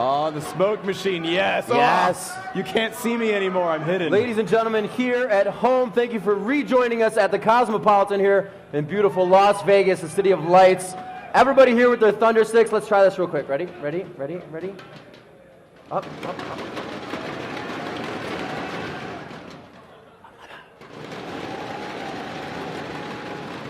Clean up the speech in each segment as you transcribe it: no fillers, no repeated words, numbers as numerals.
Oh, the smoke machine, yes. Yes. Oh, you can't see me anymore, I'm hidden. Ladies and gentlemen, here at home, thank you for rejoining us at the Cosmopolitan here in beautiful Las Vegas, the city of lights. Everybody here with their thunder sticks. Let's try this real quick. Ready? Ready? Ready? Ready? Up, up, up.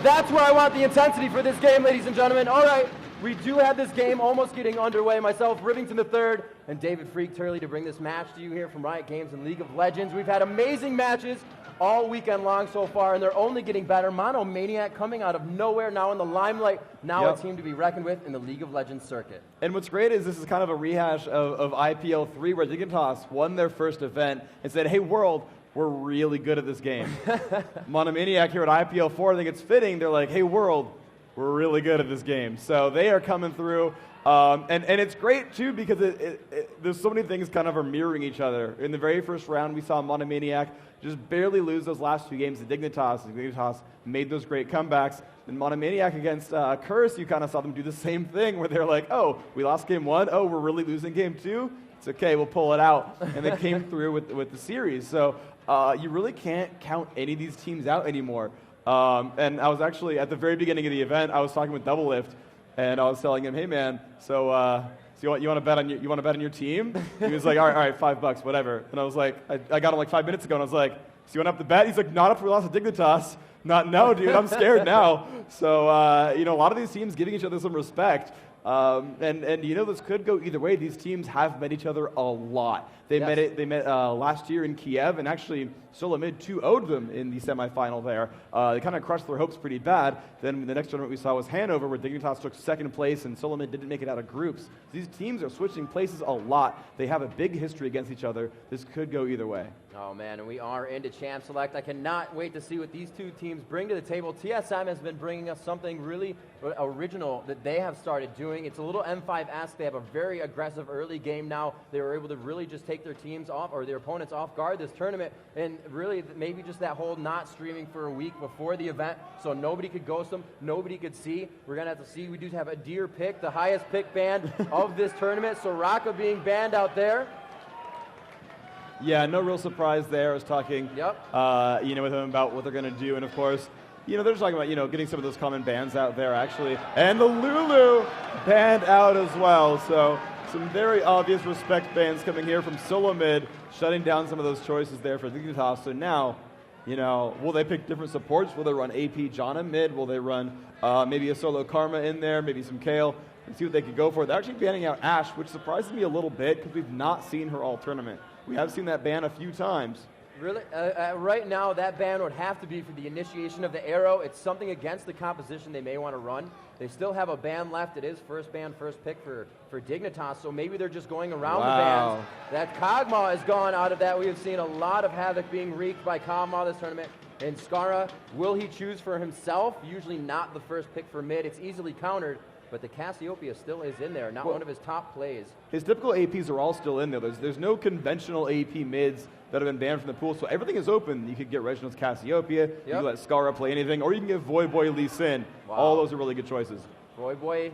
That's where I want the intensity for this game, ladies and gentlemen. All right, we do have this game almost getting underway. Myself, Rivington III, and David Freak Turley to bring this match to you here from Riot Games and League of Legends. We've had amazing matches all weekend long so far, and they're only getting better. Monomaniac coming out of nowhere, now in the limelight, now a team to be reckoned with in the League of Legends circuit. And what's great is this is kind of a rehash of IPL4, where Dignitas won their first event and said, hey, world, we're really good at this game. Monomaniac here at IPL4, I think it's fitting. They're like, hey, world, we're really good at this game. So they are coming through. And it's great, too, because there's so many things kind of are mirroring each other. In the very first round, we saw Monomaniac just barely lose those last two games to Dignitas. Dignitas made those great comebacks. And Monomaniac against Curse, you kind of saw them do the same thing, where they're like, oh, we lost game one. Oh, we're really losing game two. It's okay, we'll pull it out. And they came through with the series. So you really can't count any of these teams out anymore. And I was actually, at the very beginning of the event, I was talking with Double Lift, and I was telling him, hey man, so you want to bet on your team? He was like, all right, $5, whatever. And I was like, I got him like 5 minutes ago, and I was like, so you want to up the bet? He's like, not after we lost to Dignitas. No, dude, I'm scared now. So a lot of these teams giving each other some respect. And this could go either way. These teams have met each other a lot. They met last year in Kiev, and actually SoloMid 2-0'd them in the semifinal there. They kind of crushed their hopes pretty bad. Then the next tournament we saw was Hanover, where Dignitas took second place, and SoloMid didn't make it out of groups. These teams are switching places a lot. They have a big history against each other. This could go either way. Oh man, and we are into Champ Select. I cannot wait to see what these two teams bring to the table. TSM has been bringing us something really original that they have started doing. It's a little M5-esque. They have a very aggressive early game now. They were able to really just take their teams off, or their opponents off guard this tournament, and really maybe just that whole not streaming for a week before the event, so nobody could ghost them, nobody could see. We're going to have to see. We do have a deer pick, the highest pick ban of this tournament. Soraka being banned out there. Yeah, no real surprise there. I was talking, with him about what they're going to do, and of course, they're just talking about, getting some of those common bans out there, actually. And the Lulu banned out as well, so some very obvious respect bans coming here from SoloMid, shutting down some of those choices there for Dignitas. So now, will they pick different supports? Will they run AP Janna mid? Will they run maybe a solo Karma in there, maybe some Kale, and see what they could go for? They're actually banning out Ashe, which surprises me a little bit, because we've not seen her all tournament. We have seen that ban a few times. Really? Right now, that ban would have to be for the initiation of the arrow. It's something against the composition they may want to run. They still have a ban left. It is first ban, first pick for Dignitas, so maybe they're just going around the bans. That Kog'Maw is gone out of that. We have seen a lot of havoc being wreaked by Kog'Maw this tournament. And Skara, will he choose for himself? Usually not the first pick for mid. It's easily countered. But the Cassiopeia still is in there, not one of his top plays. His typical APs are all still in there. There's no conventional AP mids that have been banned from the pool, so everything is open. You could get Reginald's Cassiopeia, you can let Skara play anything, or you can get Voyboy Lee Sin. Wow. All those are really good choices. Voyboy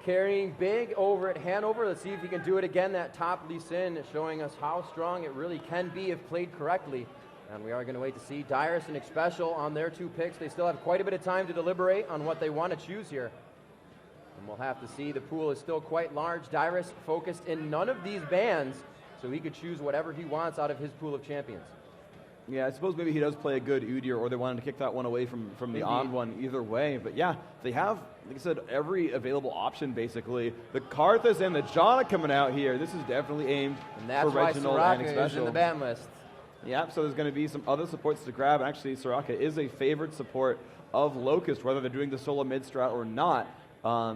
carrying big over at Hanover. Let's see if he can do it again. That top Lee Sin is showing us how strong it really can be if played correctly. And we are going to wait to see Dyrus and Xpecial on their two picks. They still have quite a bit of time to deliberate on what they want to choose here. And we'll have to see. The pool is still quite large. Dyrus focused in none of these bans, so he could choose whatever he wants out of his pool of champions. Yeah, I suppose maybe he does play a good Udyr, or they wanted to kick that one away from the on one either way. But yeah, they have, like I said, every available option basically. The Karthus and the Janna coming out here. This is definitely aimed for Reginald and Xpecial. Is in the ban list. Yeah, so there's going to be some other supports to grab. Actually, Soraka is a favorite support of Locust, whether they're doing the solo mid strat or not.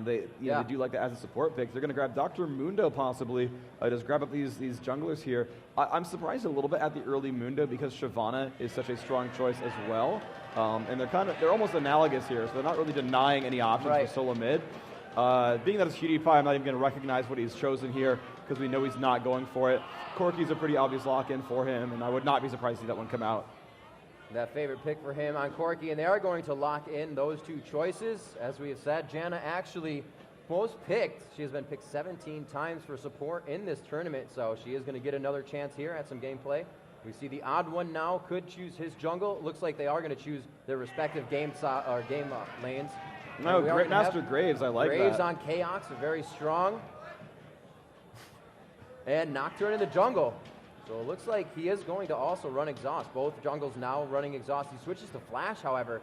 They do like that as a support pick. They're going to grab Dr. Mundo possibly, just grab up these junglers here. I'm surprised a little bit at the early Mundo because Shyvana is such a strong choice as well. And they're almost analogous here, so they're not really denying any options for solo mid. Being that it's PewDiePie, I'm not even going to recognize what he's chosen here because we know he's not going for it. Corki's a pretty obvious lock-in for him, and I would not be surprised to see that one come out. That favorite pick for him on Corki, and they are going to lock in those two choices. As we have said, Janna actually most picked. She has been picked 17 times for support in this tournament, so she is going to get another chance here at some gameplay. We see the odd one now could choose his jungle. It looks like they are going to choose their respective game lanes. No, great Master Graves, I like Graves that. on Chaos, very strong. And Nocturne in the jungle. So it looks like he is going to also run Exhaust. Both jungles now running Exhaust. He switches to Flash, however,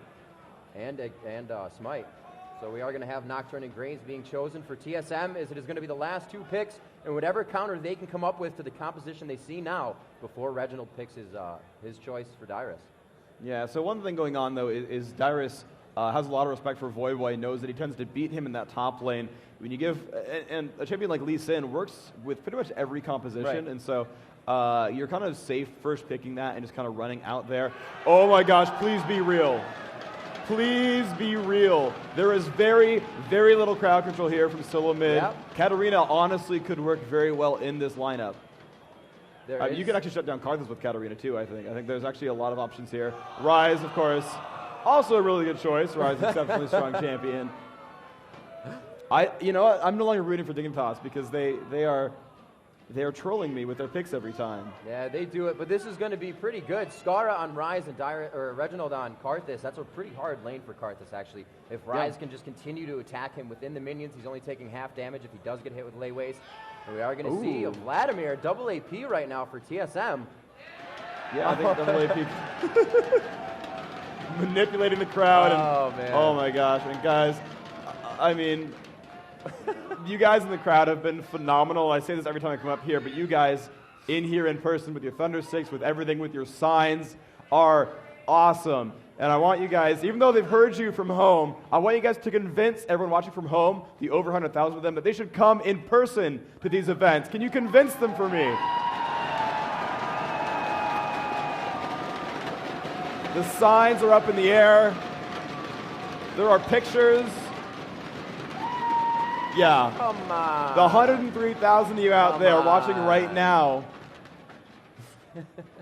and Smite. So we are going to have Nocturne and Graves being chosen for TSM, as it is going to be the last 2 picks, and whatever counter they can come up with to the composition they see now before Reginald picks his choice for Dyrus. Yeah, so one thing going on, though, is Dyrus has a lot of respect for Voyboy, knows that he tends to beat him in that top lane. When you give, and a champion like Lee Sin works with pretty much every composition, right. And so you're kind of safe first picking that and just kind of running out there. Oh my gosh, please be real. Please be real. There is very, very little crowd control here from SoloMid. Yep. Katarina honestly could work very well in this lineup. You can actually shut down Karthus with Katarina too, I think. I think there's actually a lot of options here. Ryze, of course, also a really good choice. Ryze, exceptionally strong champion. You know what? I'm no longer rooting for Dignitas because they are trolling me with their picks every time. Yeah, they do it, but this is going to be pretty good. Skara on Ryze and Reginald on Karthus. That's a pretty hard lane for Karthus, actually. If Ryze can just continue to attack him within the minions, he's only taking half damage if he does get hit with lay waste. And we are going to see a Vladimir double AP right now for TSM. Yeah, I think double AP. Manipulating the crowd. Oh, man. Oh, my gosh. And guys, I mean, you guys in the crowd have been phenomenal. I say this every time I come up here, but you guys in here in person with your Thunder Sticks, with everything, with your signs, are awesome. And I want you guys, even though they've heard you from home, I want you guys to convince everyone watching from home, the over 100,000 of them, that they should come in person to these events. Can you convince them for me? The signs are up in the air. There are pictures. Yeah. Come on. The 103,000 of you out there watching right now,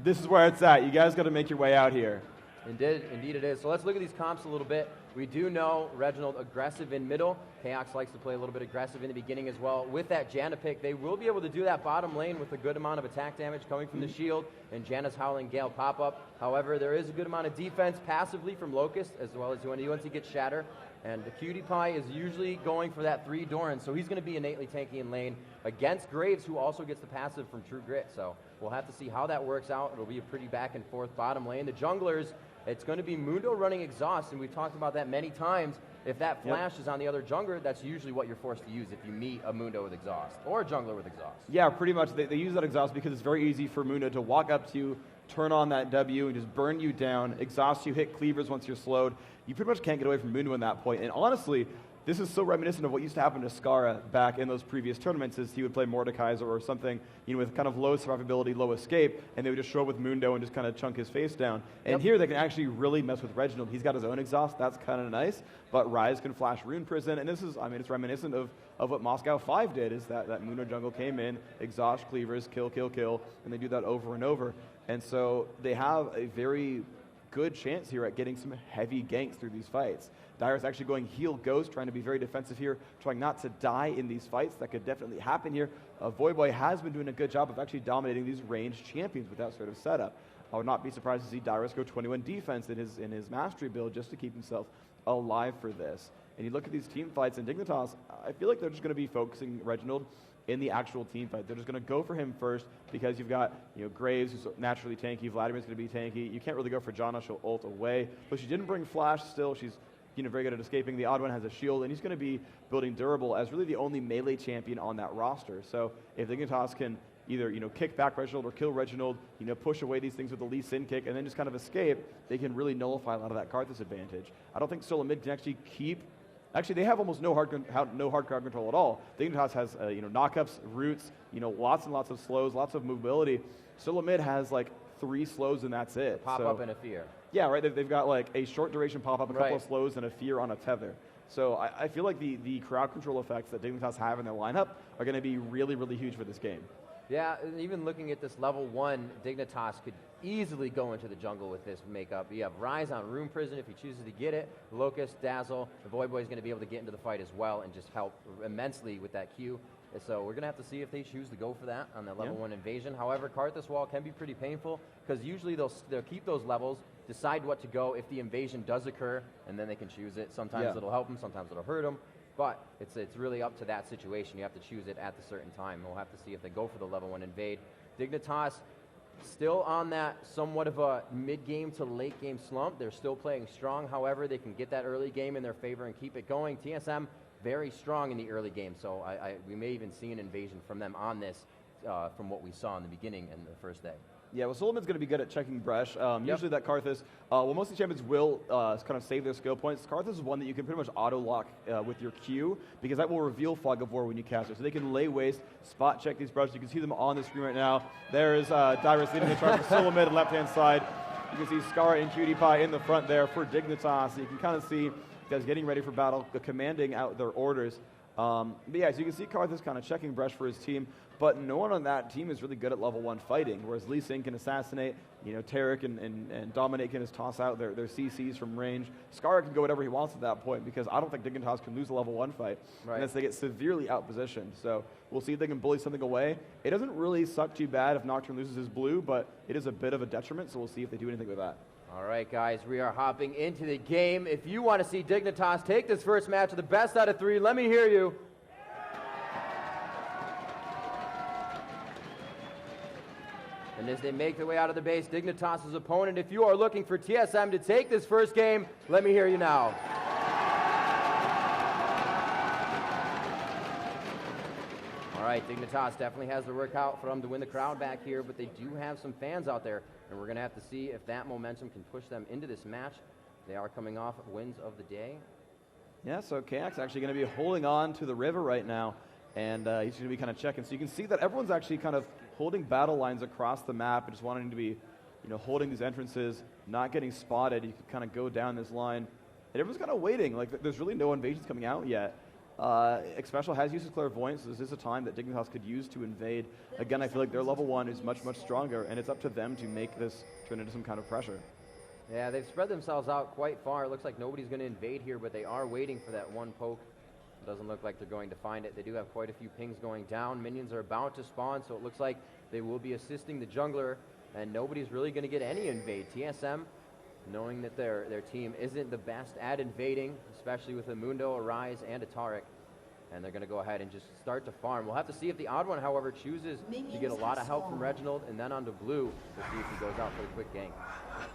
this is where it's at. You guys got to make your way out here. Indeed it is. So let's look at these comps a little bit. We do know Reginald aggressive in middle. Chaos likes to play a little bit aggressive in the beginning as well. With that Janna pick, they will be able to do that bottom lane with a good amount of attack damage coming from the shield and Janna's Howling Gale pop-up. However, there is a good amount of defense passively from Locust, as well as when he gets Shatter. And the Cutie Pie is usually going for that 3 Doran, so he's going to be innately tanky in lane against Graves, who also gets the passive from True Grit. So we'll have to see how that works out. It'll be a pretty back and forth bottom lane. The junglers, it's going to be Mundo running Exhaust, and we've talked about that many times. If that flash is on the other jungler, that's usually what you're forced to use if you meet a Mundo with Exhaust, or a jungler with Exhaust. Yeah, pretty much. They use that Exhaust because it's very easy for Mundo to walk up to you, turn on that W, and just burn you down, exhaust you, hit cleavers once you're slowed. You pretty much can't get away from Mundo in that point. And honestly, this is so reminiscent of what used to happen to Skara back in those previous tournaments, is he would play Mordekaiser or something, with kind of low survivability, low escape, and they would just show up with Mundo and just kind of chunk his face down. And here they can actually really mess with Reginald. He's got his own exhaust, that's kind of nice, but Ryze can flash Rune Prison, and this is, it's reminiscent of what Moscow 5 did, is that Mundo jungle came in, exhaust cleavers, kill, kill, kill, and they do that over and over. And so they have a very good chance here at getting some heavy ganks through these fights. Dyrus actually going heal Ghost, trying to be very defensive here, trying not to die in these fights. That could definitely happen here. Voyboy has been doing a good job of actually dominating these ranged champions with that sort of setup. I would not be surprised to see Dyrus go 21 defense in his mastery build just to keep himself alive for this. And you look at these team fights in Dignitas, I feel like they're just going to be focusing Reginald in the actual team fight. They're just going to go for him first because you've got Graves, who's naturally tanky. Vladimir's going to be tanky. You can't really go for Janna. She'll ult away. But she didn't bring Flash still. She's very good at escaping. The odd one has a shield, and he's going to be building durable as really the only melee champion on that roster. So if Dignitas can either kick back Reginald or kill Reginald, push away these things with the Lee Sin kick, and then just kind of escape, they can really nullify a lot of that Karthus advantage. I don't think SoloMid can actually keep. Actually, they have almost no hard crowd control at all. Dignitas has knockups, roots, lots and lots of slows, lots of mobility. SoloMid has like 3 slows and that's it. Pop up and a fear. Yeah, right. They've got like a short duration pop up, a couple of slows, and a fear on a tether. So I feel like the crowd control effects that Dignitas have in their lineup are going to be really, really huge for this game. Yeah, and even looking at this level 1, Dignitas could easily go into the jungle with this makeup. You have Rise on Room Prison if he chooses to get it. Locust, Dazzle, the Void Boy is going to be able to get into the fight as well and just help immensely with that Q. And so we're going to have to see if they choose to go for that on that level 1 invasion. However, Karthus Wall can be pretty painful because usually they'll keep those levels, decide what to go if the invasion does occur, and then they can choose it. Sometimes it'll help them, sometimes it'll hurt them. But it's really up to that situation. You have to choose it at the certain time. We'll have to see if they go for the level 1 invade. Dignitas still on that somewhat of a mid-game to late-game slump. They're still playing strong. However, they can get that early game in their favor and keep it going. TSM, very strong in the early game. So we may even see an invasion from them on this from what we saw in the beginning and the first day. Yeah, well, SoloMid's going to be good at checking Bresh. Usually that Karthus, well, most of the champions will kind of save their skill points. Karthus is one that you can pretty much auto-lock with your Q, because that will reveal Fog of War when you cast it. So they can lay waste, spot check these Brushes. You can see them on the screen right now. There is Dyrus leading the charge for SoloMid, left-hand side. You can see Skara and Cutie Pie in the front there for Dignitas. So you can kind of see guys getting ready for battle, commanding out their orders. But yeah, so you can see Karthus kind of checking Bresh for his team, but no one on that team is really good at level 1 fighting, whereas Lee Sin can assassinate, Tarek and Dominate can just toss out their CCs from range. Skara can go whatever he wants at that point, because I don't think Dignitas can lose a level 1 fight unless they get severely outpositioned. So we'll see if they can bully something away. It doesn't really suck too bad if Nocturne loses his blue, but it is a bit of a detriment, so we'll see if they do anything with that. All right, guys, we are hopping into the game. If you want to see Dignitas take this first match of the best out of 3, let me hear you. And as they make their way out of the base, Dignitas' opponent, if you are looking for TSM to take this first game, let me hear you now. All right, Dignitas definitely has the work out for them to win the crowd back here, but they do have some fans out there, and we're going to have to see if that momentum can push them into this match. They are coming off wins of the day. Yeah, so Kayak's actually going to be holding on to the river right now, and he's going to be kind of checking. So you can see that everyone's actually kind of holding battle lines across the map and just wanting to be, holding these entrances, not getting spotted. You can kind of go down this line, and everyone's kind of waiting. Like, there's really no invasions coming out yet. Xpecial has used his Clairvoyance, so this is a time that Dignitas could use to invade. Again, I feel like their level 1 is much, much stronger, and it's up to them to make this turn into some kind of pressure. Yeah, they've spread themselves out quite far. It looks like nobody's going to invade here, but they are waiting for that one poke. It doesn't look like they're going to find it. They do have quite a few pings going down. Minions are about to spawn, so it looks like they will be assisting the jungler, and nobody's really going to get any invade. TSM, knowing that their team isn't the best at invading, especially with a Mundo, a Rise, and a Tarek, and they're going to go ahead and just start to farm. We'll have to see if the odd one, however, chooses to get a lot of help from Reginald, and then onto blue to see if he goes out for the quick gank.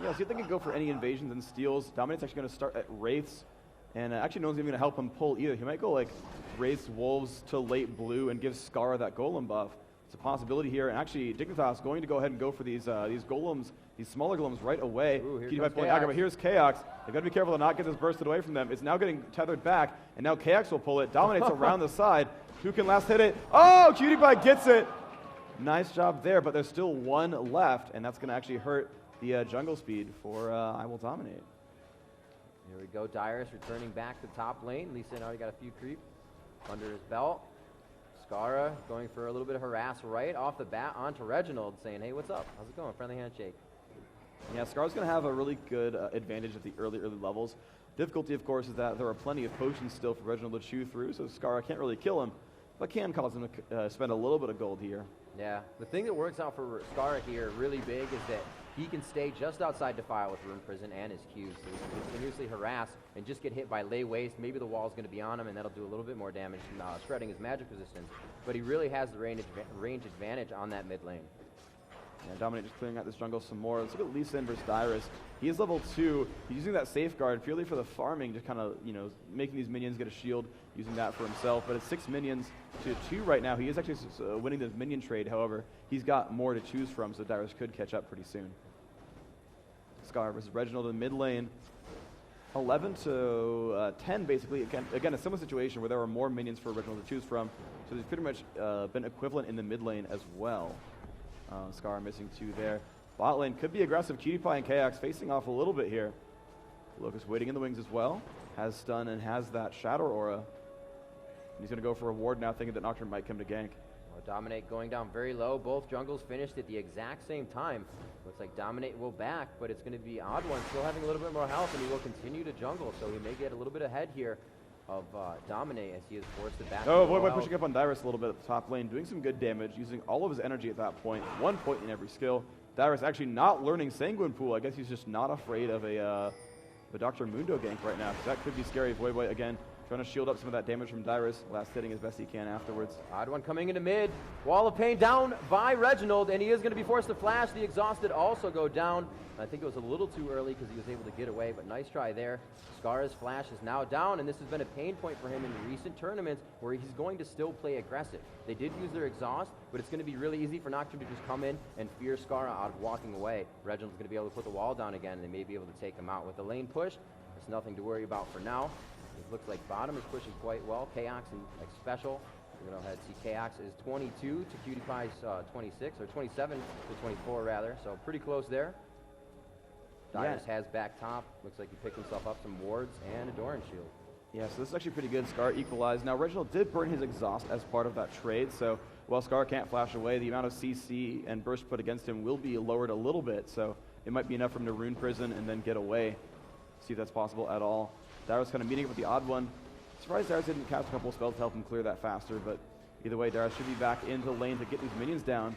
Yeah, see if they can go for any invasions and steals. Dominate's actually going to start at Wraiths, and actually no one's even going to help him pull either. He might go like Wraiths, Wolves to late blue and give Skara that Golem buff. It's a possibility here, and actually Dignitas going to go ahead and go for these golems, these smaller golems right away. Ooh, but here's Chaos. They've got to be careful to not get this bursted away from them. It's now getting tethered back, and now Chaos will pull it. Dominates around the side. Who can last hit it? Oh, Cutie Pie gets it. Nice job there, but there's still one left, and that's going to actually hurt the jungle speed for I Will Dominate. Here we go, Dyrus returning back to top lane. Lee Sin already got a few creep under his belt. Skara going for a little bit of harass right off the bat onto Reginald, saying, hey, what's up? How's it going? Friendly handshake. Yeah, Skara's going to have a really good advantage at the early levels. Difficulty, of course, is that there are plenty of potions still for Reginald to chew through, so Skara can't really kill him, but can cause him to spend a little bit of gold here. Yeah, the thing that works out for Skara here really big is that he can stay just outside Defile with Rune Prison and his Qs, so he can continuously harass and just get hit by lay waste. Maybe the wall's going to be on him, and that'll do a little bit more damage, shredding his magic resistance. But he really has the range advantage on that mid lane. Yeah, Dominate just clearing out this jungle some more. Let's look at Lee Sin versus Dyrus. He is level 2. He's using that safeguard purely for the farming, just kind of, making these minions get a shield, using that for himself. But it's 6 minions to 2 right now. He is actually winning the minion trade. However, he's got more to choose from, so Dyrus could catch up pretty soon. Skara versus Reginald in mid lane. 11 to 10, basically. Again, a similar situation where there are more minions for Reginald to choose from. So there's pretty much been equivalent in the mid lane as well. Skara missing 2 there. Bot lane could be aggressive. Cutie Pie and Kaox facing off a little bit here. Locust waiting in the wings as well. Has stun and has that Shadow Aura. And he's going to go for a ward now, thinking that Nocturne might come to gank. Dominate going down very low. Both jungles finished at the exact same time. Looks like Dominate will back, but it's going to be Odd One still having a little bit more health, and he will continue to jungle, so he may get a little bit ahead here of Dominate as he is forced to back. Oh, Void pushing up on Dyrus a little bit at the top lane, doing some good damage, using all of his energy at that point. 1 point in every skill. Dyrus actually not learning Sanguine Pool. I guess he's just not afraid of a Dr. Mundo gank right now. That could be scary. Void again trying to shield up some of that damage from Dyrus. Last hitting as best he can afterwards. Odd One coming into mid. Wall of Pain down by Reginald, and he is going to be forced to flash. The Exhausted also go down. I think it was a little too early because he was able to get away, but nice try there. Scar's flash is now down, and this has been a pain point for him in recent tournaments where he's going to still play aggressive. They did use their exhaust, but it's going to be really easy for Nocturne to just come in and fear Scar out of walking away. Reginald's going to be able to put the wall down again, and they may be able to take him out. With the lane push, there's nothing to worry about for now. It looks like bottom is pushing quite well. Chaos and like special. We're going to go ahead and see Chaos is 22 to PewDiePie's 26, or 27 to 24 rather, so pretty close there. Dyrus has back top. Looks like he picked himself up some wards and a Doran shield. Yeah, so this is actually pretty good. Scar equalized. Now, Reginald did burn his exhaust as part of that trade, so while Scar can't flash away, the amount of CC and burst put against him will be lowered a little bit, so it might be enough for him to rune prison and then get away. See if that's possible at all. Dyrus kind of meeting up with the Odd One. Surprised Dyrus didn't cast a couple of spells to help him clear that faster, but either way, Dyrus should be back into lane to get these minions down.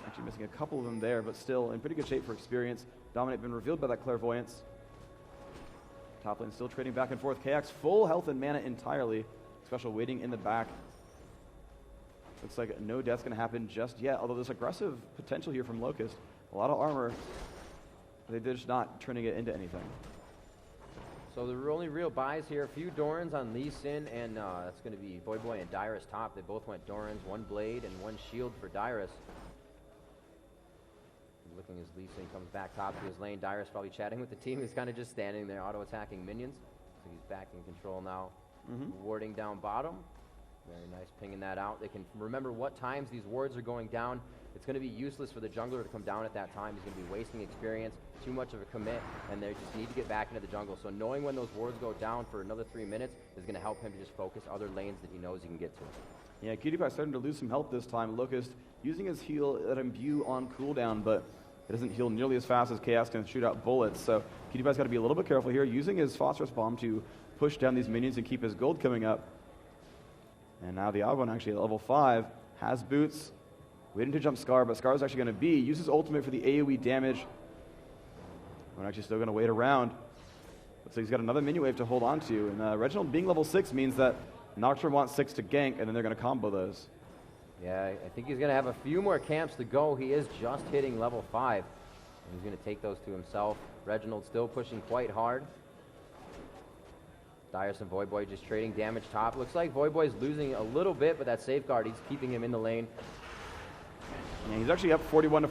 Actually missing a couple of them there, but still in pretty good shape for experience. Dominate been revealed by that Clairvoyance. Top lane still trading back and forth. KX full health and mana entirely. Special waiting in the back. Looks like no death's going to happen just yet, although there's aggressive potential here from Locust. A lot of armor. They're just not turning it into anything. So the only real buys here, a few Dorans on Lee Sin, and that's going to be Void and Dyrus top. They both went Dorans, one blade and one shield for Dyrus. Looking as Lee Sin comes back top to his lane. Dyrus probably chatting with the team. He's kind of just standing there auto-attacking minions. So he's back in control now. Warding down bottom. Very nice pinging that out. They can remember what times these wards are going down. It's going to be useless for the jungler to come down at that time. He's going to be wasting experience, too much of a commit, and they just need to get back into the jungle. So knowing when those wards go down for another 3 minutes is going to help him to just focus other lanes that he knows he can get to. Yeah, PewDiePie starting to lose some health this time. Locust using his heal at Imbue on cooldown, but it doesn't heal nearly as fast as Chaos can shoot out bullets. So PewDiePie's got to be a little bit careful here, using his Phosphorus Bomb to push down these minions and keep his gold coming up. And now the Odd One actually at level 5 has boots, waiting to jump Scar, but Scar's actually going to use his ultimate for the AoE damage. We're actually still going to wait around. Looks like he's got another minion wave to hold on to, and Reginald being level 6 means that Nocturne wants 6 to gank, and then they're going to combo those. Yeah, I think he's going to have a few more camps to go. He is just hitting level 5, and he's going to take those to himself. Reginald still pushing quite hard. Dyrus and Voidboy just trading damage top. Looks like Voidboy's losing a little bit, but that safeguard, he's keeping him in the lane. Yeah, he's actually up 41 to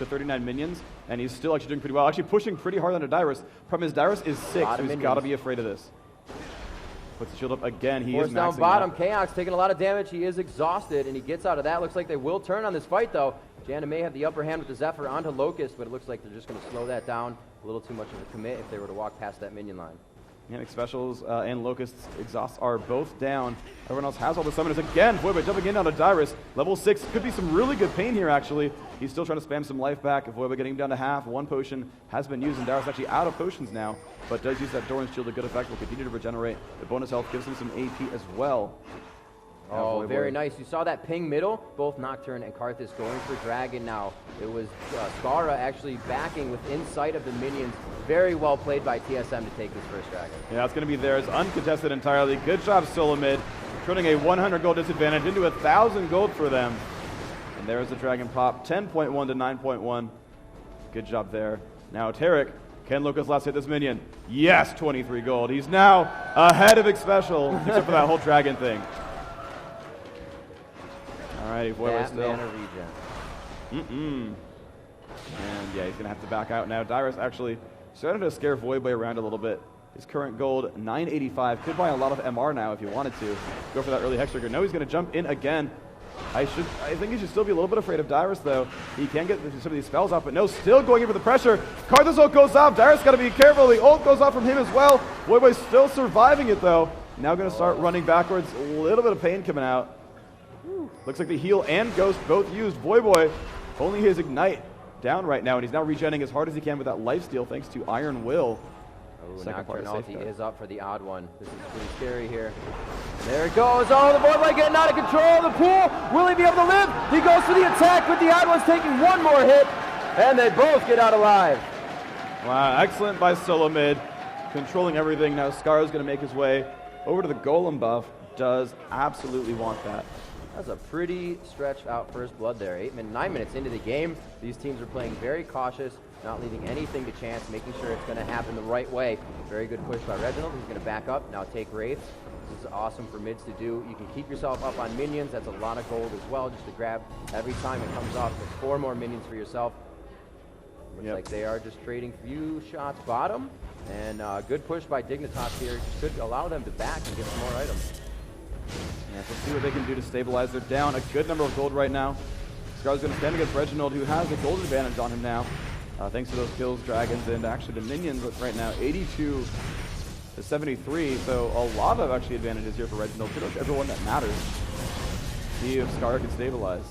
39 minions, and he's still actually doing pretty well. Actually pushing pretty hard onto Dyrus. Problem is Dyrus is 6, so he's got to be afraid of this. Puts the shield up again. He is maxing down bottom. Chaos taking a lot of damage. He is exhausted, and he gets out of that. Looks like they will turn on this fight, though. Janna may have the upper hand with the Zephyr onto Locust, but it looks like they're just going to slow that down. A little too much of a commit if they were to walk past that minion line. Yeah, Specials and Locust's exhausts are both down. Everyone else has all the summoners. Again, Voidboy jumping in onto Dyrus. Level 6. Could be some really good pain here, actually. He's still trying to spam some life back. Voidboy getting him down to half. One potion has been used, and Dyrus actually out of potions now, but does use that Doran's shield to good effect. Will continue to regenerate. The bonus health gives him some AP as well. Oh, very nice. You saw that ping middle, both Nocturne and Karthus going for Dragon now. It was Skara actually backing within sight of the minions. Very well played by TSM to take this first Dragon. Yeah, it's going to be theirs, uncontested entirely. Good job, SoloMid, turning a 100 gold disadvantage into 1,000 gold for them. And there's the Dragon pop, 10.1 to 9.1. Good job there. Now Tarek, can Locust last hit this minion? Yes, 23 gold. He's now ahead of Xpecial, except for that whole Dragon thing. Alrighty, Voidboy still. Mana regen. And yeah, he's going to have to back out now. Dyrus actually started to scare Voidboy around a little bit. His current gold, 985. Could buy a lot of MR now if he wanted to. Go for that early Hex Trigger. No, he's going to jump in again. I think he should still be a little bit afraid of Dyrus, though. He can get some of these spells off, but no, still going in for the pressure. Karthus ult goes off. Dyrus got to be careful. The ult goes off from him as well. Voidboy's still surviving it, though. Now going to start running backwards. A little bit of pain coming out. Looks like the heal and ghost both used. Voyboy only his ignite down right now, and he's now regenerating as hard as he can with that lifesteal thanks to Iron Will. Oh, Nocturne ulti is up for the odd one. This is pretty scary here. There it goes. Oh, the Voyboy getting out of control. The pool. Will he be able to live? He goes for the attack, but the odd one's taking one more hit, and they both get out alive. Wow, excellent by SoloMid. Controlling everything. Now Scar's going to make his way over to the Golem buff. Does absolutely want that. That's a pretty stretched out first blood there. 9 minutes into the game. These teams are playing very cautious, not leaving anything to chance, making sure it's going to happen the right way. Very good push by Reginald. He's going to back up, now take Wraiths. This is awesome for mids to do. You can keep yourself up on minions. That's a lot of gold as well, just to grab every time it comes up. There's 4 more minions for yourself. Looks like they are just trading few shots bottom. And good push by Dignitas here. Could allow them to back and get some more items. Yeah, so see what they can do to stabilize. They're down a good number of gold right now. Scar's going to stand against Reginald, who has a gold advantage on him now. Thanks to those kills, dragons, and actually the minions right now, 82 to 73. So a lot of actually advantages here for Reginald. Pretty much everyone that matters. See if Scar can stabilize.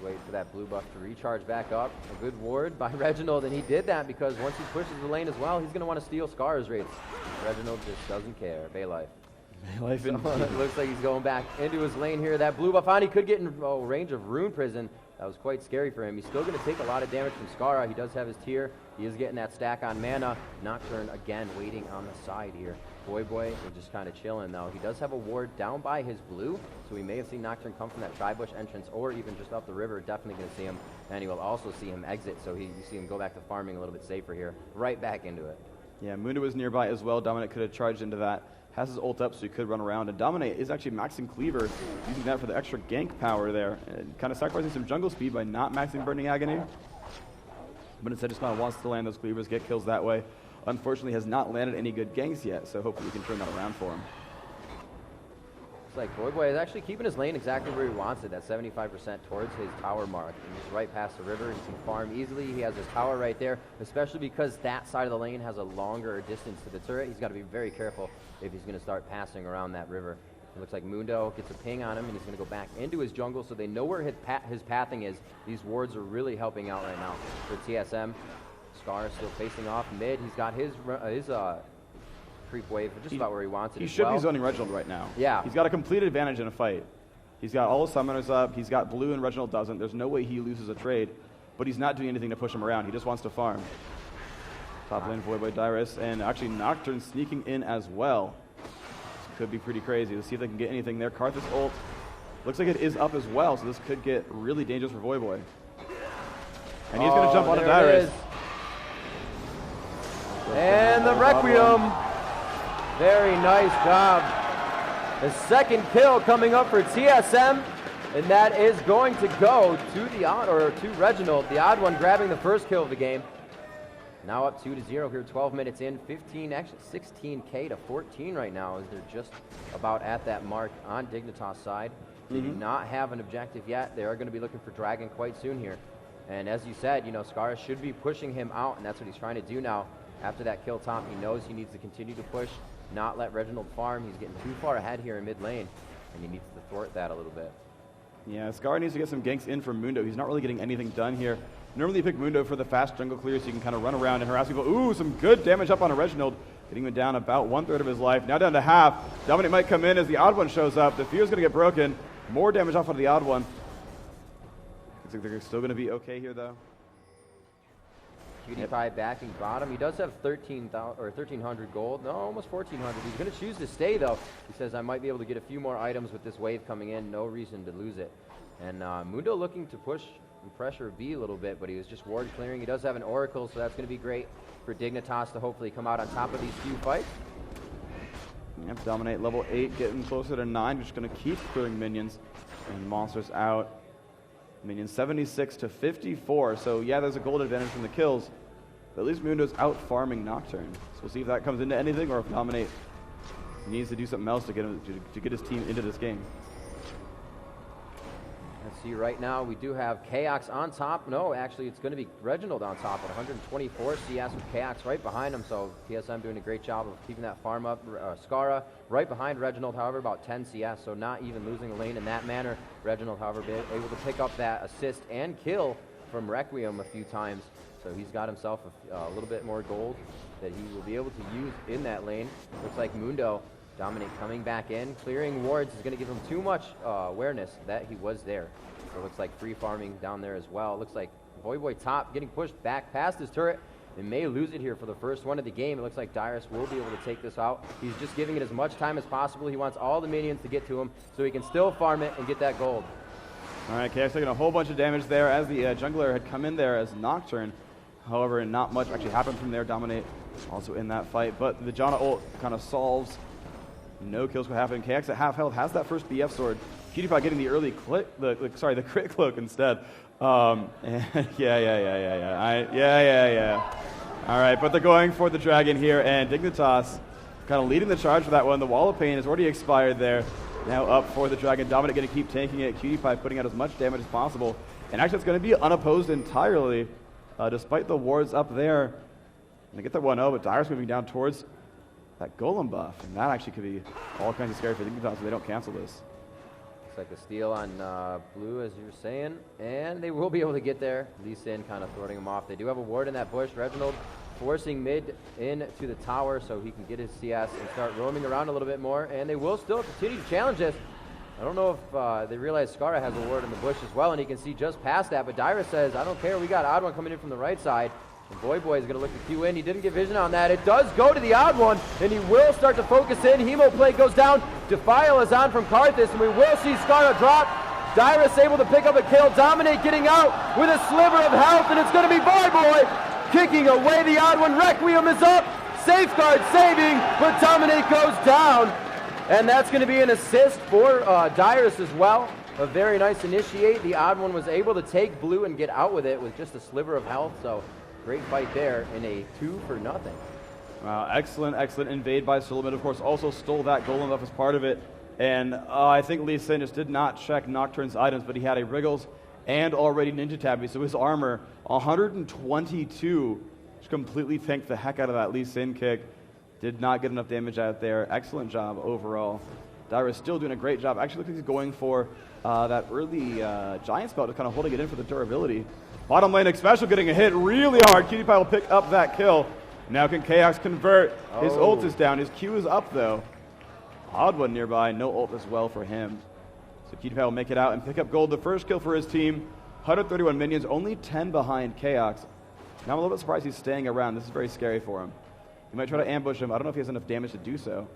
Wait for that blue buff to recharge back up. A good ward by Reginald, and he did that because once he pushes the lane as well, he's going to want to steal Scar's Wraiths. Reginald just doesn't care. Baylife. Baylife So it looks like he's going back into his lane here. That blue buff on, he could get in range of Rune Prison. That was quite scary for him. He's still going to take a lot of damage from Scar. He does have his tier. He is getting that stack on mana. Nocturne again waiting on the side here. Voyboy is just kind of chilling though. He does have a ward down by his blue, so we may have seen Nocturne come from that tri-bush entrance or even just up the river. Definitely going to see him, and you will also see him exit, so you see him go back to farming a little bit safer here. Right back into it. Yeah, Mundo was nearby as well. Dominate could have charged into that. Has his ult up, so he could run around. And Dominate is actually maxing Cleaver, using that for the extra gank power there. And kind of sacrificing some jungle speed by not maxing Burning Agony. But instead just kind of wants to land those Cleavers, get kills that way. Unfortunately has not landed any good ganks yet, so hopefully we can turn that around for him. It's like Voyboy is actually keeping his lane exactly where he wants it, that 75% towards his tower mark. And he's right past the river. He can farm easily. He has his tower right there, especially because that side of the lane has a longer distance to the turret. He's got to be very careful if he's going to start passing around that river. It looks like Mundo gets a ping on him, and he's going to go back into his jungle, so they know where his pathing is. These wards are really helping out right now for TSM. Scar still facing off mid. He's got his creep wave just about where he wants it. He should be zoning Reginald right now. Yeah. He's got a complete advantage in a fight. He's got all the summoners up. He's got blue and Reginald doesn't. There's no way he loses a trade, but he's not doing anything to push him around. He just wants to farm. Top lane Voyboy Dyrus, and actually Nocturne sneaking in as well. This could be pretty crazy. Let's see if they can get anything there. Karthus ult looks like it is up as well, so this could get really dangerous for Voyboy. And he's going to jump onto Dyrus. And the Requiem. Very nice job. The second kill coming up for TSM, and that is going to go to to Reginald, the odd one grabbing the first kill of the game. Now up 2-0 here, 12 minutes in, 16K to 14 right now, as they're just about at that mark on Dignitas' side. They do not have an objective yet. They are going to be looking for Dragon quite soon here. And as you said, Scar should be pushing him out, and that's what he's trying to do now. After that kill top, he knows he needs to continue to push, not let Reginald farm. He's getting too far ahead here in mid lane, and he needs to thwart that a little bit. Yeah, Scar needs to get some ganks in from Mundo. He's not really getting anything done here. Normally you pick Mundo for the fast jungle clear so you can kind of run around and harass people. Ooh, some good damage up on a Reginald, getting him down about 1/3 of his life. Now down to half. Dominate might come in as the odd one shows up. The fear's going to get broken. More damage off of the odd one. Looks like they're still going to be okay here, though. PewDiePie backing bottom. He does have 1,300 gold. No, almost 1,400. He's going to choose to stay, though. He says, I might be able to get a few more items with this wave coming in. No reason to lose it. And Mundo looking to push and pressure B a little bit, but he was just ward clearing. He does have an Oracle, so that's going to be great for Dignitas to hopefully come out on top of these few fights. Yep, Dominate level 8, getting closer to 9. Just going to keep clearing minions. And monsters out. Minions 76 to 54. So yeah, there's a gold advantage from the kills. But at least Mundo's out farming Nocturne. So we'll see if that comes into anything or if Dominate needs to do something else to get him, to get his team into this game. Let's see right now we do have Chaos on top. No, actually it's going to be Reginald on top at 124 CS with Chaos right behind him. So TSM doing a great job of keeping that farm up. Skara right behind Reginald, however, about 10 CS. So not even losing the lane in that manner. Reginald, however, able to pick up that assist and kill from Requiem a few times. So he's got himself a little bit more gold that he will be able to use in that lane. Looks like Mundo Dominate coming back in, clearing wards is going to give him too much awareness that he was there. So it looks like free farming down there as well. It looks like Boy top getting pushed back past his turret and may lose it here for the first one of the game. It looks like Dyrus will be able to take this out. He's just giving it as much time as possible. He wants all the minions to get to him so he can still farm it and get that gold. All right, KX taking a whole bunch of damage there as the jungler had come in there as Nocturne. However, not much actually happened from there. Dominate also in that fight, but the Janna ult kind of solves. No kills could happen. KX at half health has that first BF sword. PewDiePie getting the early click, the crit cloak instead. Yeah. All right, but they're going for the dragon here, and Dignitas kind of leading the charge for that one. The wall of pain has already expired there. Now up for the dragon. Dominant going to keep tanking it. PewDiePie putting out as much damage as possible, and actually it's going to be unopposed entirely, despite the wards up there. They get the 1-0, but Dyrus moving down towards that golem buff, and that actually could be all kinds of scary for Dignitas if they don't cancel this. Looks like a steal on blue, as you were saying, and they will be able to get there. Lee Sin kind of throwing him off. They do have a ward in that bush. Reginald forcing mid into the tower so he can get his CS and start roaming around a little bit more, and they will still continue to challenge this. I don't know if they realize Skara has a ward in the bush as well, and he can see just past that, but Dyrus says, I don't care, we got Odd One coming in from the right side. And Boy is going to look to Q in. He didn't get vision on that. It does go to the Odd One, and he will start to focus in. Hemo play goes down. Defile is on from Karthus, and we will see Skara drop. Dyrus able to pick up a kill. Dominate getting out with a sliver of health, and it's going to be Boy kicking away the Odd One. Requiem is up. Safeguard saving, but Dominate goes down. And that's going to be an assist for Dyrus as well. A very nice initiate. The Odd One was able to take blue and get out with it with just a sliver of health, so great fight there in a 2-0. Wow, excellent invade by SoloMid. Of course, also stole that golem buff as part of it. And I think Lee Sin just did not check Nocturne's items, but he had a Wriggles and already Ninja Tabby, so his armor, 122, just completely tanked the heck out of that Lee Sin kick. Did not get enough damage out there. Excellent job overall. Dyrus still doing a great job. Actually looks like he's going for that early Giant Spell, to kind of holding it in for the durability. Bottom lane Special getting a hit really hard. PewDiePie will pick up that kill. Now can Chaos convert? His ult is down. His Q is up though. Odd One nearby. No ult as well for him. So PewDiePie will make it out and pick up gold. The first kill for his team. 131 minions, only 10 behind Chaos. Now I'm a little bit surprised he's staying around. This is very scary for him. He might try to ambush him. I don't know if he has enough damage to do so.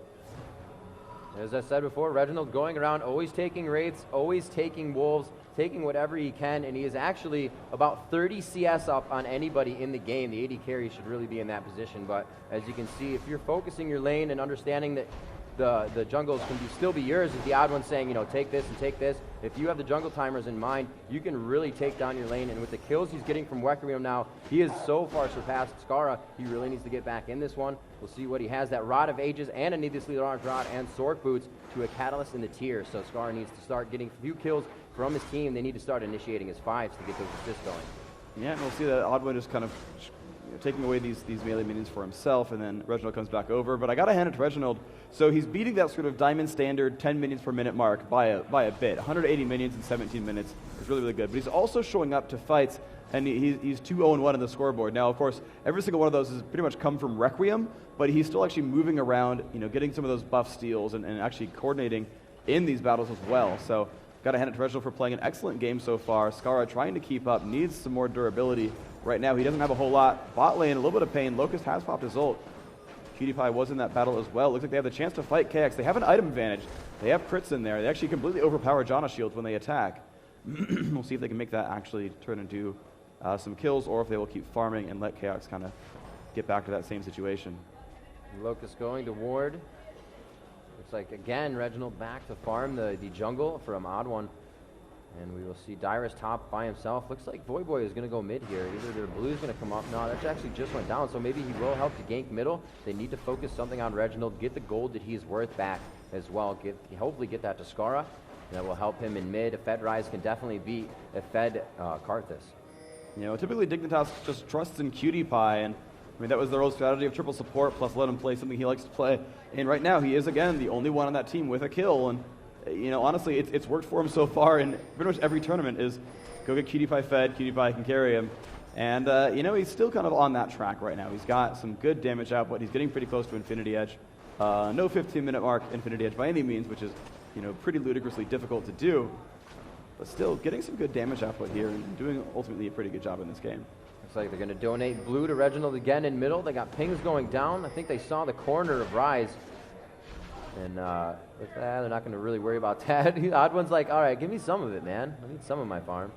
As I said before, Reginald going around, always taking wraiths, always taking wolves, taking whatever he can, and he is actually about 30 CS up on anybody in the game. The AD carry should really be in that position, but as you can see, if you're focusing your lane and understanding that the jungles can still be yours, if the Odd One saying, you know, take this and take this, if you have the jungle timers in mind, you can really take down your lane, and with the kills he's getting from Requiem now, he has so far surpassed Skara. He really needs to get back in this one. We'll see what he has, that Rod of Ages and a needlessly large rod and Sork Boots to a catalyst in the tier, so Skara needs to start getting a few kills from his team. They need to start initiating his fives to get those assists going. Yeah, and we'll see that Odd One just kind of taking away these melee minions for himself, and then Reginald comes back over. But I gotta hand it to Reginald. So he's beating that sort of diamond standard 10 minions per minute mark by a bit. 180 minions in 17 minutes is really good. But he's also showing up to fights, and he's 2-0-1 on the scoreboard. Now, of course, every single one of those has pretty much come from Requiem, but he's still actually moving around, you know, getting some of those buff steals and actually coordinating in these battles as well. So gotta hand it to Reginald for playing an excellent game so far. Skara trying to keep up, needs some more durability. Right now, he doesn't have a whole lot. Bot lane, a little bit of pain. Locust has popped his ult. PewDiePie was in that battle as well. Looks like they have the chance to fight KX. They have an item advantage. They have crits in there. They actually completely overpower Janna shields when they attack. We'll see if they can make that actually turn into some kills, or if they will keep farming and let KX kind of get back to that same situation. Locust going to ward. Looks like, again, Reginald back to farm the jungle from Odd One. And we will see Dyrus top by himself. Looks like Boy is going to go mid here. Either their blue's going to come up. No, that actually just went down, so maybe he will help to gank middle. They need to focus something on Reginald, get the gold that he's worth back as well. Hopefully get that to Skara. that will help him in mid. A Fed Rise can definitely beat a Fed Karthus. You know, typically Dignitas just trusts in Cutie Pie, and I mean, that was their old strategy of triple support, plus let him play something he likes to play. And right now, he is, again, the only one on that team with a kill. And, you know, honestly, it's worked for him so far in pretty much every tournament is go get Cutie Pie fed, Cutie Pie can carry him. And, you know, he's still kind of on that track right now. He's got some good damage output. He's getting pretty close to Infinity Edge. No 15-minute mark Infinity Edge by any means, which is, you know, pretty ludicrously difficult to do. But still, getting some good damage output here and doing ultimately a pretty good job in this game. Looks like they're going to donate blue to Reginald again in middle. They got pings going down. I think they saw the corner of Rise. And with that, they're not going to really worry about that. Odd One's like, all right, give me some of it, man. I need some of my farm.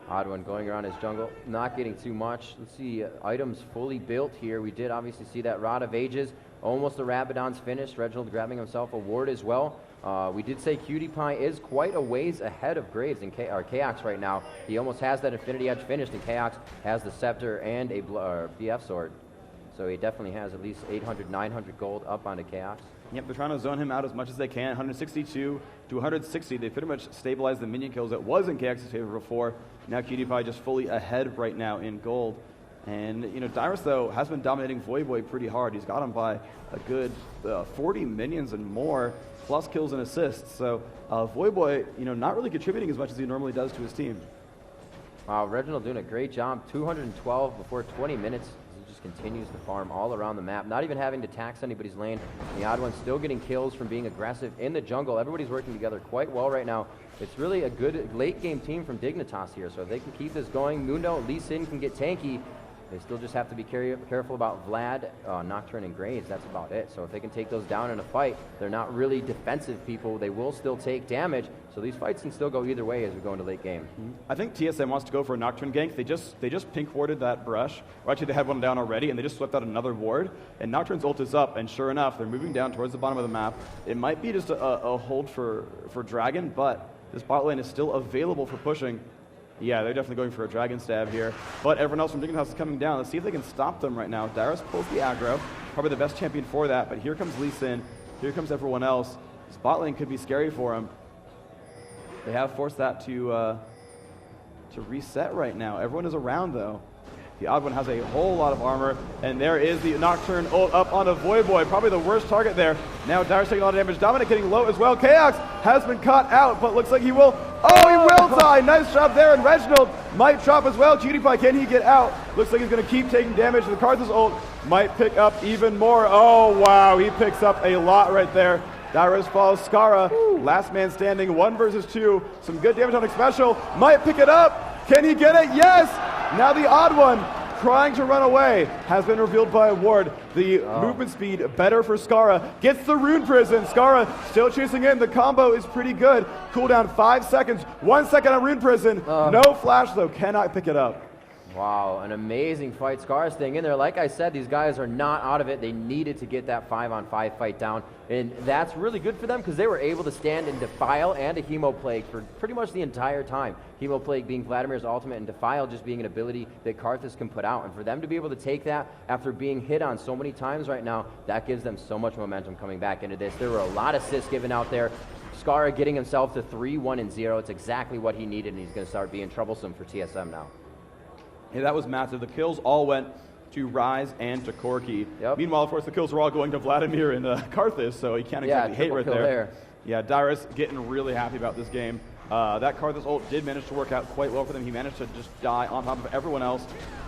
Odd One going around his jungle, not getting too much. Let's see, items fully built here. We did obviously see that Rod of Ages. Almost the Rabadon's finished. Reginald grabbing himself a ward as well. We did say Cutie Pie is quite a ways ahead of Graves and Chaox right now. He almost has that Infinity Edge finished, and Chaox has the Scepter and a BF Sword. So he definitely has at least 800, 900 gold up onto Chaox. Yep, they're trying to zone him out as much as they can. 162 to 160. They pretty much stabilized the minion kills that was in Chaox's favor before. Now Cutie Pie just fully ahead right now in gold. And, you know, Dyrus, though, has been dominating Voyboy pretty hard. He's got him by a good 40 minions and more, plus kills and assists. So Voyboy, you know, not really contributing as much as he normally does to his team. Wow, Reginald doing a great job. 212 before 20 minutes. He just continues to farm all around the map, not even having to tax anybody's lane. The Odd One's still getting kills from being aggressive in the jungle. Everybody's working together quite well right now. It's really a good late-game team from Dignitas here, so if they can keep this going, Mundo, Lee Sin can get tanky. They still just have to be careful about Vlad, Nocturne, and Graves. That's about it. So if they can take those down in a fight, they're not really defensive people. They will still take damage. So these fights can still go either way as we go into late game. I think TSM wants to go for a Nocturne gank. They just pink warded that brush. Or actually, they had one down already, and they just swept out another ward. And Nocturne's ult is up, and sure enough, they're moving down towards the bottom of the map. It might be just a hold for Dragon, but this bot lane is still available for pushing. Yeah, they're definitely going for a Dragon Stab here. But everyone else from Dignitas is coming down. Let's see if they can stop them right now. Dyrus pulls the aggro. Probably the best champion for that. But here comes Lee Sin. Here comes everyone else. This bot lane could be scary for him. They have forced that to reset right now. Everyone is around, though. The Odd One has a whole lot of armor. And there is the Nocturne ult up onto Voyboy. Probably the worst target there. Now Dyrus taking a lot of damage. Dominic getting low as well. Chaox has been caught out, but looks like he will... Oh, he will die! Nice job there, and Reginald might drop as well. Cutie Pie, can he get out? Looks like he's going to keep taking damage. The Karthus ult might pick up even more. Oh, wow, he picks up a lot right there. Dyrus falls. Skara, last man standing, 1 versus 2. Some good damage on a special. Might pick it up. Can he get it? Yes! Now the Odd One, trying to run away, has been revealed by a ward. The movement speed better for Skara. Gets the Rune Prison. Skara still chasing in. The combo is pretty good. Cooldown 5 seconds. 1 second on Rune Prison. No flash though. Cannot pick it up. Wow, an amazing fight. Skara's staying in there. Like I said, these guys are not out of it. They needed to get that 5-on-5 fight down. And that's really good for them because they were able to stand in Defile and a Hemoplague for pretty much the entire time. Hemoplague being Vladimir's ultimate and Defile just being an ability that Karthus can put out. And for them to be able to take that after being hit on so many times right now, that gives them so much momentum coming back into this. There were a lot of assists given out there. Skara getting himself to 3-1-0. It's exactly what he needed, and he's going to start being troublesome for TSM now. Yeah, that was massive. The kills all went to Rise and to Corki. Yep. Meanwhile, of course, the kills were all going to Vladimir and Karthus, so he can't exactly hate right there. Yeah, Dyrus getting really happy about this game. That Karthus ult did manage to work out quite well for them. He managed to just die on top of everyone else.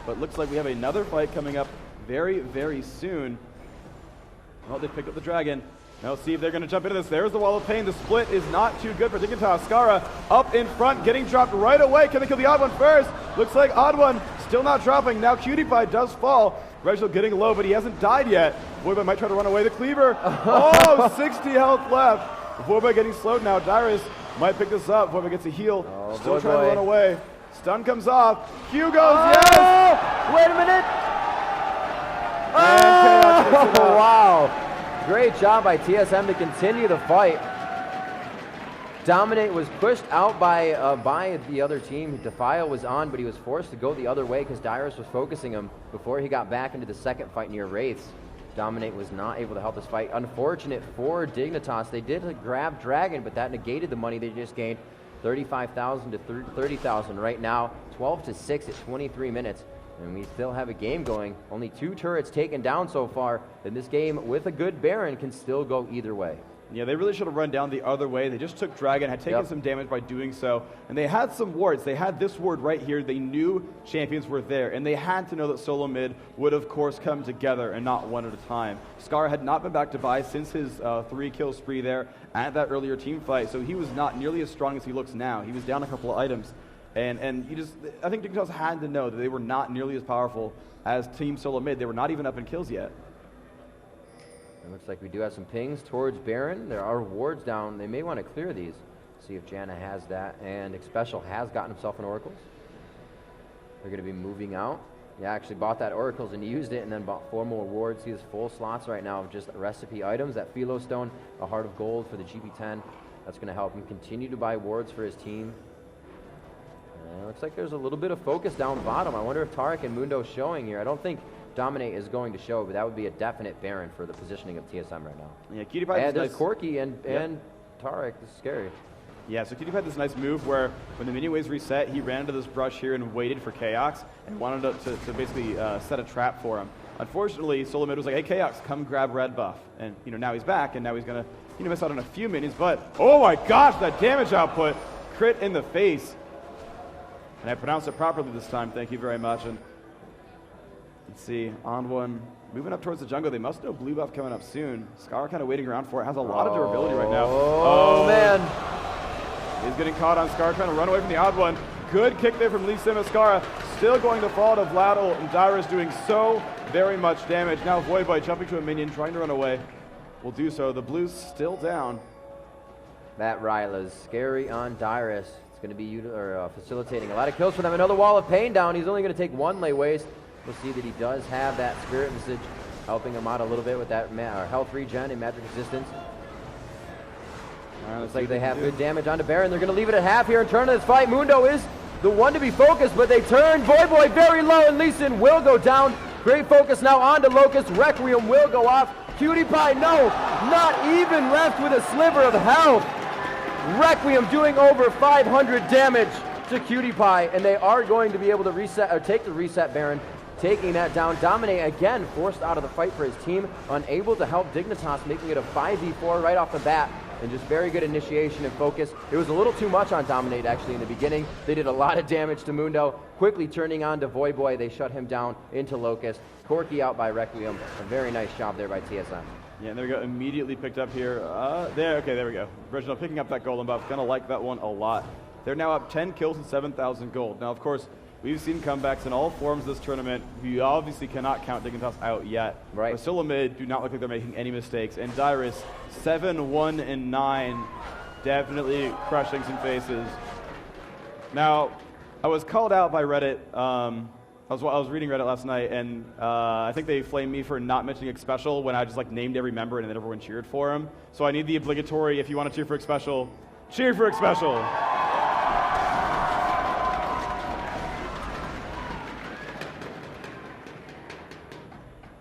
But looks like we have another fight coming up very, very soon. Well, they picked up the Dragon. Now let's see if they're going to jump into this. There's the Wall of Pain. The split is not too good for Dignitas. Skara up in front, getting dropped right away. Can they kill the Odd One first? Looks like Odd One still not dropping. Now Cutie Pie does fall. Reginald getting low, but he hasn't died yet. Voyboy might try to run away. The Cleaver. Oh, 60 health left. Voyboy getting slowed now. Dyrus might pick this up. Voyboy gets a heal. Still trying to run away. Stun comes off. Q goes, yes! Wait a minute. And oh, wow. Great job by TSM to continue the fight. Dominate was pushed out by the other team. Defile was on, but he was forced to go the other way because Dyrus was focusing him before he got back into the second fight near Wraiths. Dominate was not able to help this fight. Unfortunate for Dignitas. They did grab Dragon, but that negated the money they just gained. 35,000 to 30,000 right now. 12-6 at 23 minutes. And we still have a game going. Only 2 turrets taken down so far. And this game, with a good Baron, can still go either way. Yeah, they really should have run down the other way. They just took Dragon, had taken some damage by doing so, and they had some wards. They had this ward right here. They knew champions were there, and they had to know that SoloMid would, of course, come together and not one at a time. Scar had not been back to buy since his 3-kill spree there at that earlier team fight, so he was not nearly as strong as he looks now. He was down a couple of items, and I think Dignitas had to know that they were not nearly as powerful as Team SoloMid. They were not even up in kills yet. It looks like we do have some pings towards Baron. There are wards down. They may want to clear these. See if Janna has that. And Xpecial has gotten himself an Oracles. They're going to be moving out. He actually bought that Oracles and used it and then bought 4 more wards. He has full slots right now of just recipe items. That Philo Stone, a Heart of Gold for the GP10. That's going to help him continue to buy wards for his team. It looks like there's a little bit of focus down bottom. I wonder if Tarek and Mundo showing here. I don't think Dominate is going to show, but that would be a definite Baron for the positioning of TSM right now. Yeah, Cutie Pie. And there's Corky and Tarek. This is scary. Yeah, so Cutie had this nice move where when the minion waves reset, he ran into this brush here and waited for Chaos and wanted to basically set a trap for him. Unfortunately, SoloMid was like, hey, Chaos, come grab red buff. And now he's back, and now he's going to miss out on a few minions, but oh my gosh, that damage output. Crit in the face. And I pronounced it properly this time, thank you very much. And let's see, on one, moving up towards the jungle. They must know blue buff coming up soon. Scar kind of waiting around for it. Has a lot of durability right now. Oh, man. He's getting caught on Scar, trying to run away from the odd one. Good kick there from Lee Simascara. Still going to fall to Vlad and Dyrus doing so very much damage. Now Voyboy jumping to a minion, trying to run away. Will do so. The blue's still down. Matt Ryla's scary on Dyrus. It's going to be facilitating a lot of kills for them. Another wall of pain down. He's only going to take 1 lay waste. We'll see that he does have that Spirit Visage helping him out a little bit with that health regen and magic resistance. Looks like they have good damage onto Baron. They're going to leave it at half here and turn to this fight. Mundo is the one to be focused, but they turn. Voyboy very low, and Lee Sin will go down. Great focus now onto Locust. Requiem will go off. Cutie Pie, no, not even left with a sliver of health. Requiem doing over 500 damage to Cutie Pie, and they are going to be able to reset or take the reset Baron, taking that down. Dominate again forced out of the fight for his team, unable to help Dignitas, making it a 5v4 right off the bat, and just very good initiation and focus. It was a little too much on Dominate actually in the beginning. They did a lot of damage to Mundo, quickly turning on to Voyboy. They shut him down into Locust. Corky out by Requiem. A very nice job there by TSM. Yeah, and there we go. Immediately picked up here. There we go. Original picking up that golden buff. Gonna like that one a lot. They're now up 10 kills and 7,000 gold. Now, of course, we've seen comebacks in all forms this tournament. We obviously cannot count Dignitas out yet. Right. But SoloMid do not look like they're making any mistakes. And Dyrus, 7-1-9, definitely crushing some faces. Now, I was called out by Reddit. I was reading Reddit last night, and I think they flamed me for not mentioning Xpecial when I just named every member and then everyone cheered for him. So I need the obligatory, if you want to cheer for Xpecial, cheer for Xpecial.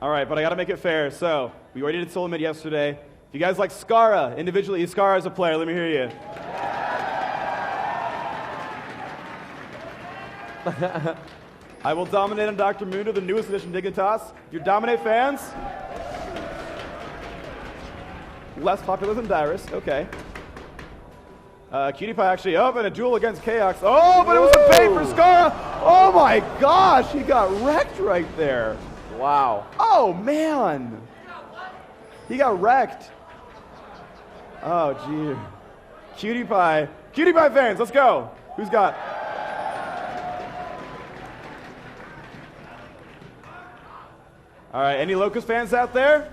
All right, but I got to make it fair. So we already did SoloMid yesterday. If you guys like Skara individually, Skara as a player, let me hear you. I will dominate on Dr. Mundo, the newest edition Dignitas. You're Dominate fans? Less popular than Dyrus, okay. Cutie Pie actually up in a duel against Chaos. Oh, but it was a bait for Skara. Oh my gosh, he got wrecked right there. Wow. Oh man. He got wrecked. Oh gee. Cutie Pie fans, let's go. Who's got? All right, any Locust fans out there?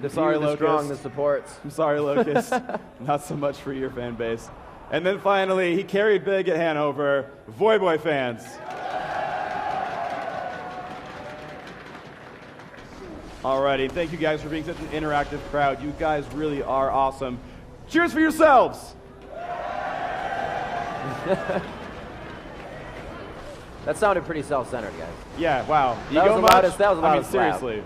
The sorry, few, the Locust. strong, the supports. I'm sorry, Locust. Not so much for your fan base. And then finally, he carried big at Hanover. Voyboy fans. Alrighty, thank you guys for being such an interactive crowd. You guys really are awesome. Cheers for yourselves! That sounded pretty self-centered, guys. Yeah, wow. That was the loudest slap. I mean, seriously.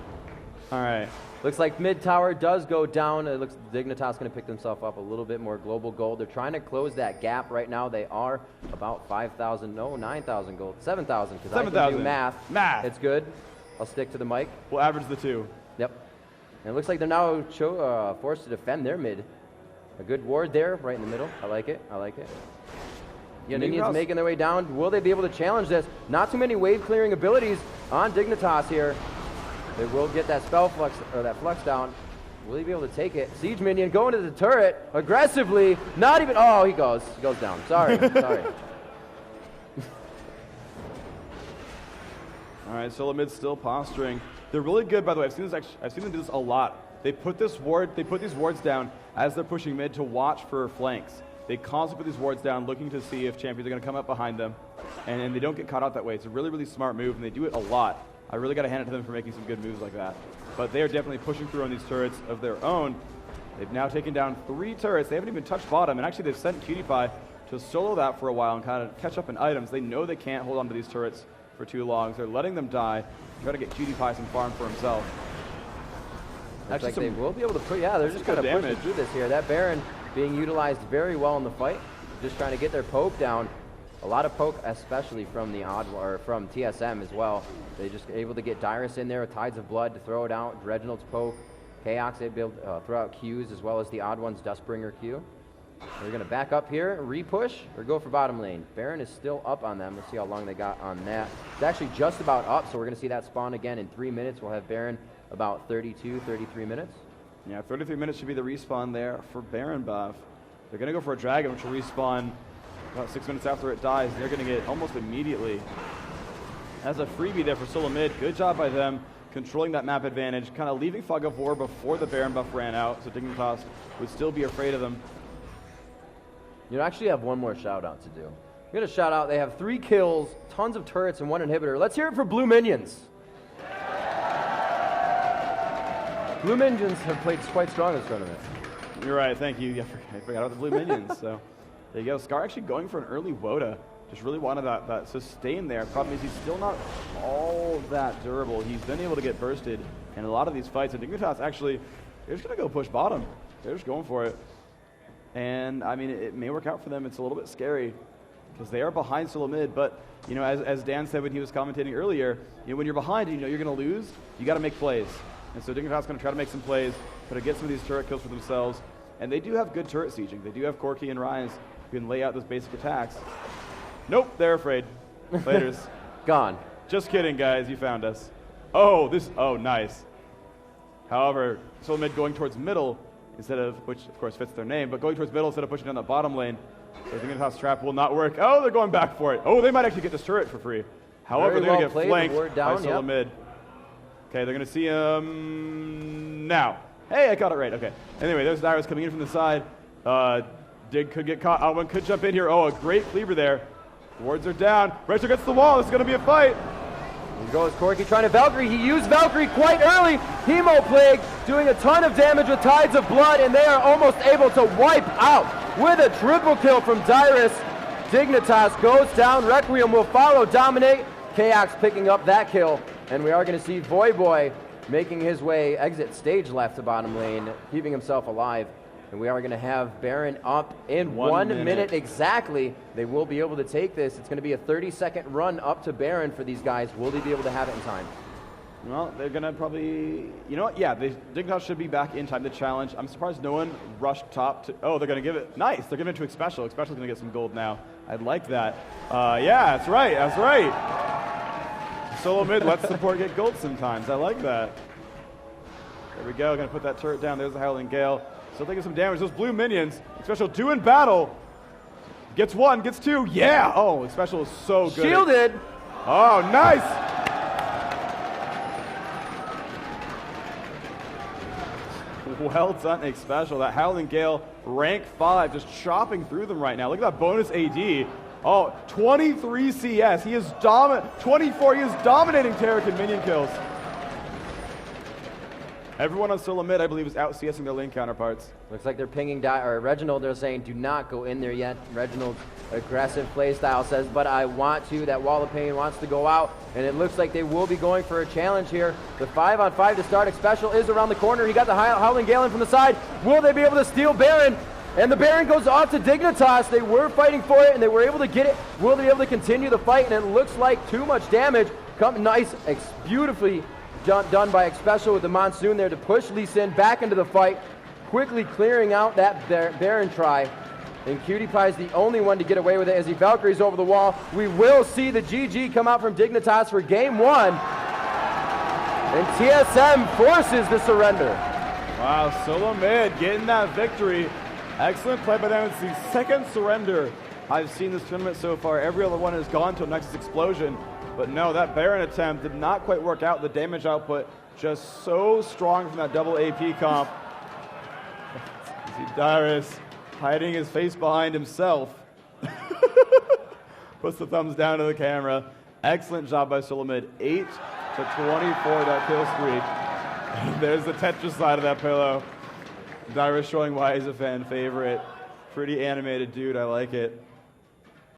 All right. Looks like mid tower does go down. It looks Dignitas going to pick themselves up a little bit more global gold. They're trying to close that gap right now. They are about 5,000, no, 9,000 gold. 7,000, because I can do math. Math. It's good. I'll stick to the mic. We'll average the two. Yep. And it looks like they're now forced to defend their mid. A good ward there, right in the middle. I like it. I like it. Minions making their way down. Will they be able to challenge this? Not too many wave clearing abilities on Dignitas here. They will get that spell flux, or that flux down. Will he be able to take it? Siege minion going to the turret aggressively. Not even, oh, he goes down. Sorry, sorry. All right, SoloMid still posturing. They're really good, by the way. I've seen them do this a lot. They put these wards down as they're pushing mid to watch for flanks. They constantly put these wards down, looking to see if champions are going to come up behind them, and they don't get caught out that way. It's a really, really smart move, and they do it a lot. I really got to hand it to them for making some good moves like that. But they are definitely pushing through on these turrets of their own. They've now taken down 3 turrets. They haven't even touched bottom, and actually they've sent Cutie-Pie to solo that for a while and kind of catch up in items. They know they can't hold on to these turrets for too long, so they're letting them die, try to get Cutie-Pie some farm for himself. Looks like they will be able to put, yeah, they're just kind of pushing through this here. That Baron being utilized very well in the fight, just trying to get their poke down. A lot of poke, especially from the from TSM as well. They just able to get Dyrus in there with Tides of Blood to throw it out. Reginald's poke, Chaos they able to throw out Qs as well as the Odd One's Dustbringer Q. They're going to back up here, re-push, or go for bottom lane. Baron is still up on them. Let's see how long they got on that. It's actually just about up, so we're going to see that spawn again in 3 minutes. We'll have Baron about 32, 33 minutes. Yeah, 33 minutes should be the respawn there for Baron buff. They're going to go for a Dragon, which will respawn about 6 minutes after it dies. They're going to get almost immediately. As a freebie there for SoloMid. Good job by them controlling that map advantage, kind of leaving Fog of War before the Baron buff ran out, so Dignitas would still be afraid of them. You actually have one more shout out to do. I'm going to shout out, they have 3 kills, tons of turrets, and 1 inhibitor. Let's hear it for Blue Minions. Blue Minions have played quite strong this tournament. You're right, thank you. Yeah, I forgot about the Blue Minions. So there you go. Scar actually going for an early Woda. Just really wanted that sustain there. Problem is he's still not all that durable. He's been able to get bursted in a lot of these fights. And Dignitas actually, they're just going to go push bottom. They're just going for it. And I mean, it may work out for them. It's a little bit scary because they are behind SoloMid. But you know, as Dan said when he was commentating earlier, you know, when you're behind and you know you're going to lose, you got to make plays. And so Dignitas is going to try to make some plays, try to get some of these turret kills for themselves. And they do have good turret sieging. They do have Corki and Ryans who can lay out those basic attacks. Nope, they're afraid. Laters. Gone. Just kidding, guys. You found us. Oh, nice. However, SoloMid going towards middle instead of, which of course fits their name, but going towards middle instead of pushing down the bottom lane. So Dignitas trap will not work. Oh, they're going back for it. Oh, they might actually get this turret for free. However, they're going to get flanked by SoloMid. Yep. Okay, they're going to see him now. Hey, I got it right. Okay. Anyway, there's Dyrus coming in from the side. Dig could get caught. One could jump in here. Oh, a great cleaver there. Wards are down. Retro gets the wall. This is going to be a fight. Here goes Corki trying to Valkyrie. He used Valkyrie quite early. Hemo Plague doing a ton of damage with Tides of Blood, and they are almost able to wipe out with a triple kill from Dyrus. Dignitas goes down. Requiem will follow, dominate. Chaos picking up that kill, and we are going to see Voyboy making his way, exit stage left to bottom lane, keeping himself alive. And we are going to have Baron up in 1 minute exactly. They will be able to take this. It's going to be a 30-second run up to Baron for these guys. Will they be able to have it in time? Well, they're going to probably, you know what? Yeah, Dignitas should be back in time to challenge. I'm surprised no one rushed top to, oh, they're going to give it, nice. They're giving it to Expecial. Expecial's going to get some gold now. I'd like that. Yeah, that's right, that's right. SoloMid lets support get gold sometimes. I like that. There we go, going to put that turret down. There's the Howling Gale. Still taking some damage. Those blue minions, Expecial 2 in battle. Gets 1, gets 2. Yeah! Oh, Expecial is so good. Shielded. Oh, nice! Well done, Expecial. That Howling Gale, rank 5, just chopping through them right now. Look at that bonus AD. Oh, 23 CS. He is 24. He is dominating Taric in minion kills. Everyone on SoloMid, I believe, is out CSing their lane counterparts. Looks like they're pinging Reginald. They're saying, do not go in there yet. Reginald's aggressive play style says, but I want to. That wall of pain wants to go out, and it looks like they will be going for a challenge here. The 5-on-5 to start special is around the corner. He got the Howling Galen from the side. Will they be able to steal Baron? And the Baron goes off to Dignitas. They were fighting for it, and they were able to get it. Will they be able to continue the fight? And it looks like too much damage. Nice, beautifully done by Special with the Monsoon there to push Lee Sin back into the fight, quickly clearing out that Baron try. And Cutie Pie is the only one to get away with it as he Valkyries over the wall. We will see the GG come out from Dignitas for game 1. And TSM forces the surrender. Wow, SoloMid getting that victory. Excellent play by them. It's the second surrender I've seen this tournament so far. Every other one has gone to a Nexus Explosion. But no, that Baron attempt did not quite work out. The damage output just so strong from that double AP comp. See Dyrus hiding his face behind himself. Puts the thumbs down to the camera. Excellent job by SoloMid. 8 to 24, that kill streak. And there's the Tetris side of that pillow. Dyrus showing why he's a fan favorite. Pretty animated dude, I like it.